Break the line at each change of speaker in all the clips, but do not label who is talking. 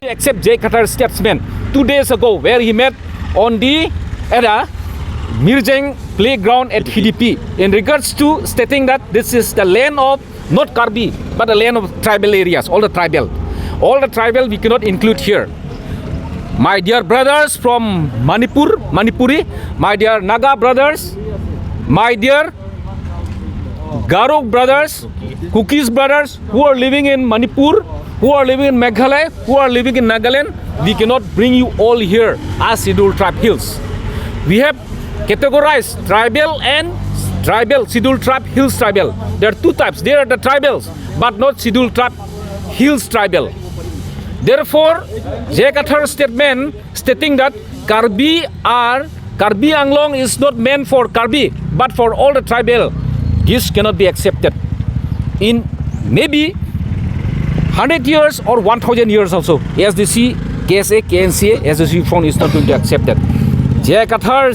Except JI Kathar statesman 2 days ago, where he met on the Mirjang playground at PDP in regards to stating that this is the land of not Karbi but the land of tribal areas, all the tribal we cannot include here. My dear brothers from Manipuri, my dear Naga brothers, my dear Garo brothers, Kukis brothers who are living in Manipur, who are living in Meghalaya, who are living in Nagaland, we cannot bring you all here as Scheduled Tribe Hills. We have categorized tribal and Scheduled Tribe Hills tribal. There are two types. There are the tribals, but not Scheduled Tribe Hills tribal. Therefore, JI Kathar statement stating that Karbi Anglong is not meant for Karbi, but for all the tribal. This cannot be accepted. In maybe 100 years or 1000 years also, ASDC, KSA, KNCA, ASDC Youth Front is not going to accept that. JI Kathar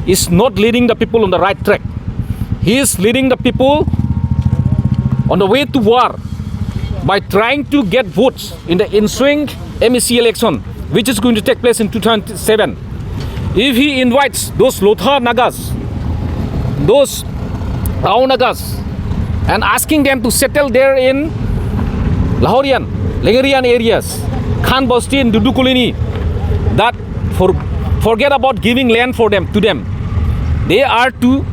is not leading the people on the right track. He is leading the people on the way to war by trying to get votes in the ensuing MEC election, which is going to take place in 2007. If he invites those Lotha Nagas, those Rao Nagas, and asking them to settle there in Lahorian, Lengerian areas, Khan Bosti and Dudukulini, that forget about giving land for them to them. They are to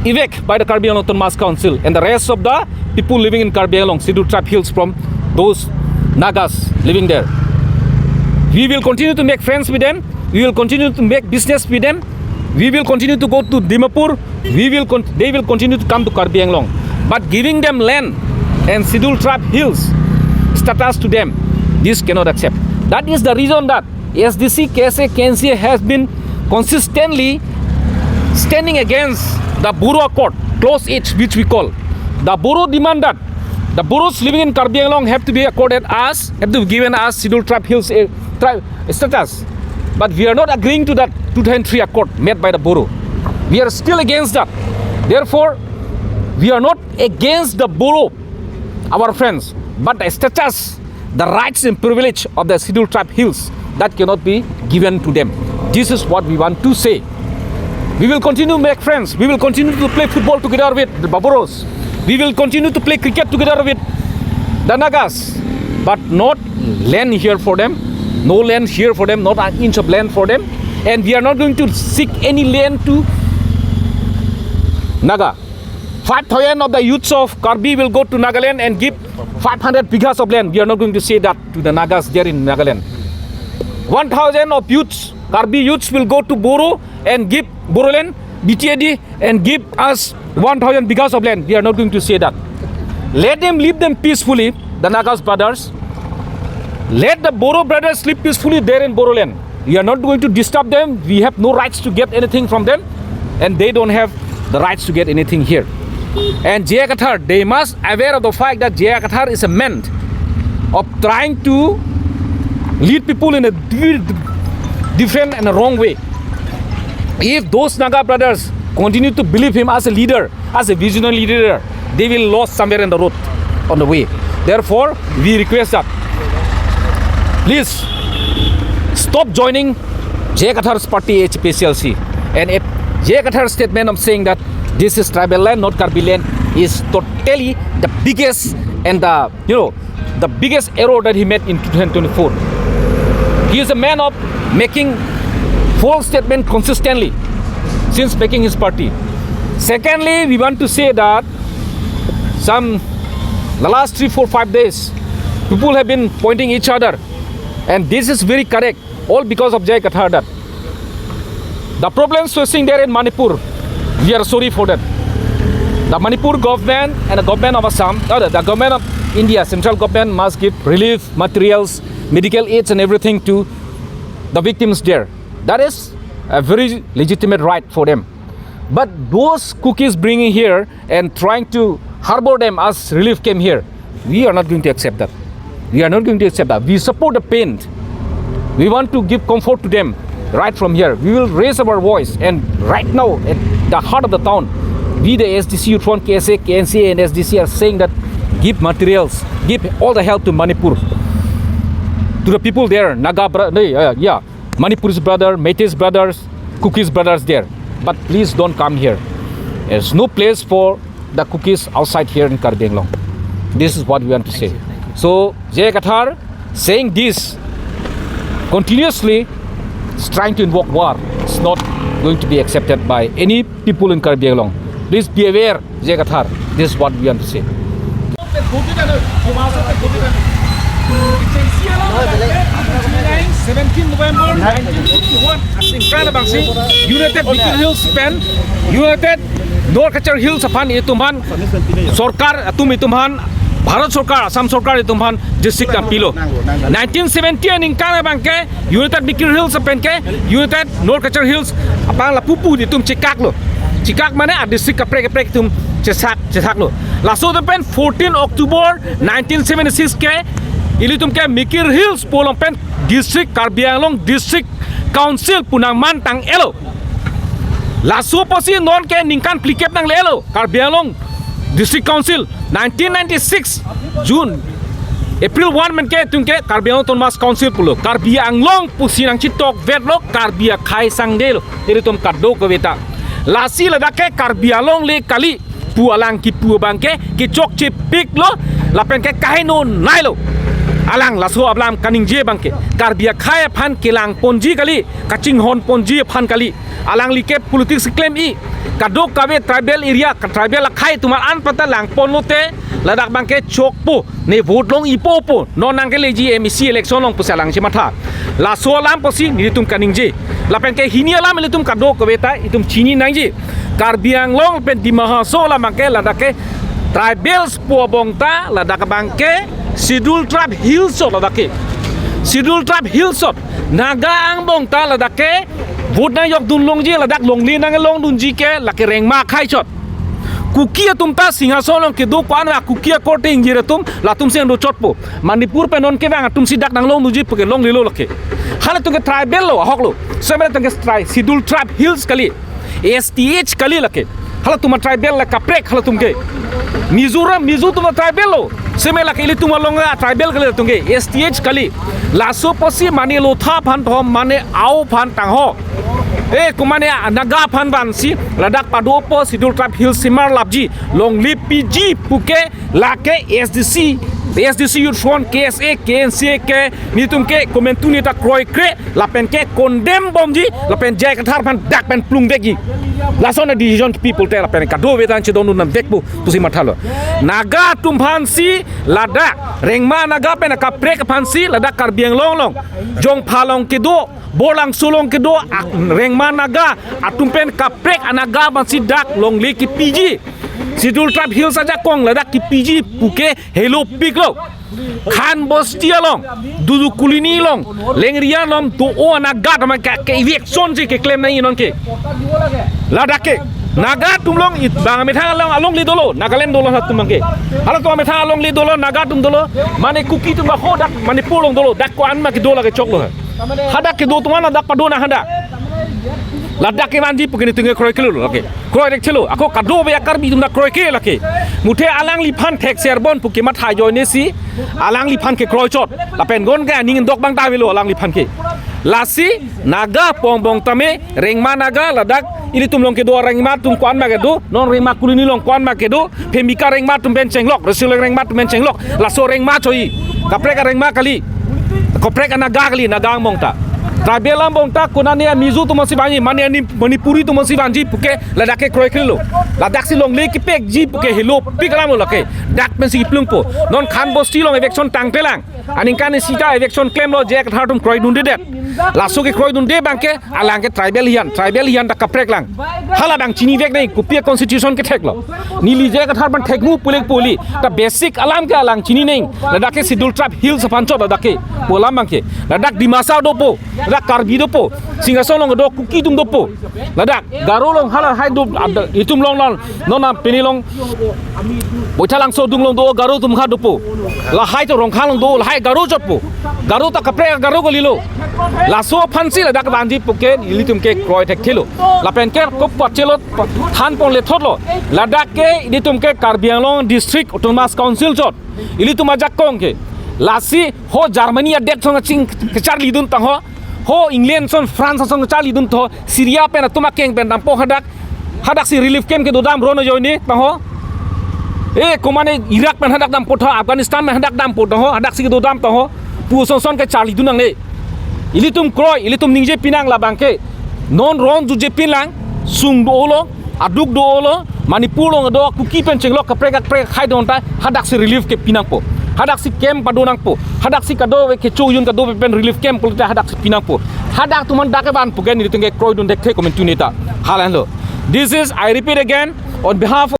evac by the Karbi Anglong Autonomous Council and the rest of the people living in Karbi Anglong, Scheduled Tribe Hills from those Nagas living there. We will continue to make friends with them. We will continue to make business with them. We will continue to go to Dimapur. They will continue to come to Karbi Anglong. But giving them land and Scheduled Tribe Hills status to them, this cannot accept. That is the reason that ASDC, KSA, KNCA has been consistently standing against the Buro Accord, close H, which we call. The Buro demand that the Buros living in Karbi Anglong have to be accorded as, have to be given as Scheduled Tribe Hills status. But we are not agreeing to that 2003 accord made by the Boro. We are still against that. Therefore, we are not against the Boro, our friends, but the status, the rights and privilege of the scheduled tribe hills that cannot be given to them. This is what we want to say. We will continue to make friends. We will continue to play football together with the Baboros. We will continue to play cricket together with the Nagas, but not land here for them. No land here for them, not an inch of land for them. And we are not going to seek any land to Naga. 5,000 of the youths of Karbi will go to Nagaland and give 500 bighas of land. We are not going to say that to the Nagas there in Nagaland. 1,000 of youths, Karbi youths will go to Boro and give Boroland, BTAD and give us 1,000 bighas of land. We are not going to say that. Let them live them peacefully, the Nagas brothers. Let the Boro brothers live peacefully there in Boroland. We are not going to disturb them. We have no rights to get anything from them, and they don't have the rights to get anything here. And JI Kathar, they must aware of the fact that JI Kathar is a man of trying to lead people in a different and a wrong way. If those Naga brothers continue to believe him as a leader, as a visionary leader, they will lose somewhere in the road, on the way. Therefore, we request that please stop joining JI Kathar's party APHLC. And if JI Kathar's statement of saying that this is tribal land, not Karbi land, is totally the biggest and the biggest error that he made in 2024. He is a man of making false statement consistently since making his party. Secondly, we want to say that the last 3, 4, 5 days, people have been pointing each other, and this is very correct, all because of JI Kathar. That the problems facing there in Manipur, we are sorry for that. The Manipur government and the government of Assam, the government of India, central government must give relief, materials, medical aids and everything to the victims there. That is a very legitimate right for them. But those cookies bringing here and trying to harbor them as relief came here, we are not going to accept that. We are not going to accept that. We support the pain. We want to give comfort to them right from here. We will raise our voice, and right now at the heart of the town, we the ASDC Youth Front, KSA, KNCA and SDC are saying that give materials, give all the help to Manipur, to the people there, Manipur's brother, Meite's brothers, Cookie's brothers there. But please don't come here. There's no place for the cookies outside here in Karbi Anglong. This is what we want to say. So JI Kathar saying this continuously is trying to invoke war. It's not going to be accepted by any people in Karbi Anglong. Please be aware, JI Kathar. This is what we want to say. 17 November 1951 in Kalabangsi, United Bikin Hills Pen, United North Kachar Hills upon Itumhan, Sorkar, Atum Itumhan, Bharat Sorkar, Assam Sorkar Itumhan, District Ampilo. 1970 in Kalabangke, United Bikin Hills Penke, United North Kachar Hills upon La Pupu Itum Chikaklo. Chikak mana District Kaprek Tum Chesaklo. Lasso the Pen 14 October 1976 ke Ilitum ke Mikir Hills Polong Pen District Karbi Anglong District Council Punang Mantang Elo. Lasso posi non ke ningkan plikep nang lelo Karbi Anglong District Council 1996 June April 1 men ke tungke Karbi Anglong Tonmas Council pulo Karbi Anglong pusinang chitok vedlok Karbi Khai Sangdel ilitum kaddo keweta. Lasi ladake Karbi Anglong le kali pualang ki pu bangke ki chok che pik lo lapen ke kahino nailo. Alang laso ablam kaningje bangke Karbi Khai phan kelang ponji kali kaching hon ponji phan kali alang like politics claim I kadok kabe tribal area tribal khai tuma an pata lang ponlote ladak bangke chokpo ne vote long ipo po non nang ke leji MEC election long pusalang chimatha laso alam posi nitum kaningje lapen ke hini alam litum kadok kabe ta itum chini nangji Karbi Anglong pen di mahaso la bangke ladake tribals po bongta ladak bangke Scheduled Tribe Hills ladake Scheduled Tribe Hills naga ang bongta ladake vote na yok dun longji ladak longli nang long dunji ke lake reng ma khai shot kukia tumta singason long ke do kwan wa kukia korting jira tum la tum seng do chotpo manipur pe non ke bang tum sidak nang long nuji pake long lilo lake hala tum ke tribal lo hoklo sebele tum ke schedule tribe hills kali ASTH kali lake hala tum tribal la kaprek hala tum ke mizu tum tribal lo semela ke ili tum longa tribal kali tum ke ASTH kali laso posi mani lo tha phan thom mane au phan tang ho kumane naga phan ban si ladak padu po sidul trap hill simar labji long lip pg puke lake ASDC Youth Front KSA KNC ke ni tum ke komentu ni ta kroi kre la pen ke condemn bomji la pen JI Kathar phan dak pen plung degi la sona decision people te la pen ka do vedan che donu nam dekbu tu si mathalo naga tum phan si ladak rengma naga pen ka prek phan si ladak kar biang long jong phalong ke do bolang sulong ke do rengma naga atumpen kaprek anaga bansi dak long le ki pg sidul trap hill saja kong ladak ki pg puke hello piklo khan bostia long dudu kulini long lengria long to o anaga ma ka ke election ji ke claim nai non ke ladak ke naga tumlong it bang me tha long along li dolo nagaland dolo hat tumang ke hala to me tha along li dolo naga tum dolo mane kuki tum ho dak mane pulong dolo dak ko an ma ke dola ke chok lo hadak ke do tumana dak padona handa ladak ke manji pukini tunge kroy kelo lake kroy dek chelo ako kado be akar bi tum dak kroy ke lake muthe alang li phan thek serbon puki ma thai joy ne si alang li phan ke kroy chot la pen gon ga ning dok bang ta velo alang li phan ke lasi naga pong bong tame rengma naga ladak ili tum long ke do rengma tum kwan ma ke do non rengma kulini long kwan ma ke do phemika rengma tum ben chenglok resul rengma tum ben chenglok la so rengma choi kapre ka rengma kali kopre ka naga kali naga mong ta tribal bong ta kunania mizu tu masih banji mane ani manipuri tu masih banji puke ladak ke kroy kilo ladak si long le ki pek ji puke helo pikram lo ke dak men si plung po non khan bosti long election tang telang aning kan sita election claim lo JI Kathar tum kroy dun de laso ke kroy dun de bangke alang ke tribal hian dak kaprek lang hala dang chini vek nei kupia constitution ke thek lo ni li JI Kathar ban thek mu pulek poli ta basic alam ke alang chini nei ladak ke sidul trap hills pan chot ladak ke polam bangke ladak dimasa dopo ladak karbi dopo singason long do kuki tum dopo ladak garo long hala hai do itum long nona penilong boithalang so dung long do garo tum kha dopo la hai to rong khang long do la hai garo jotpo garo ta kapre garo golilo la so phansi ladak banji puke ilitum ke kroy thek thilo la pen ke ko pachelo than pon le thotlo ladak ke ilitum ke karbiang long district autonomous council jot ilitum ajak kong ke lasi ho Germany adet song ching char lidun tang ho England son France song char lidun to Syria pen atuma keng pen dampo hadak si relief camp ke dodam rono joini tang ho komane Iraq pen hadak dam potho Afghanistan men hadak dam potho hadak si dodam tang ho pu son ke char lidun nang le ilitum kroy ilitum ningje pinang la bangke non ron ju je pinlang sung do lo aduk do lo manipur lo do kuki pen chenglok kapre khai don ta hadak si relief ke pinang po hadak si camp padonang po hadak si kado ke chuyun kado pen relief camp polita hadak si pinang po hadak tuman dake ban pugen ni tunge kroy dun dek the comment tunita halan lo this is I repeat again on behalf of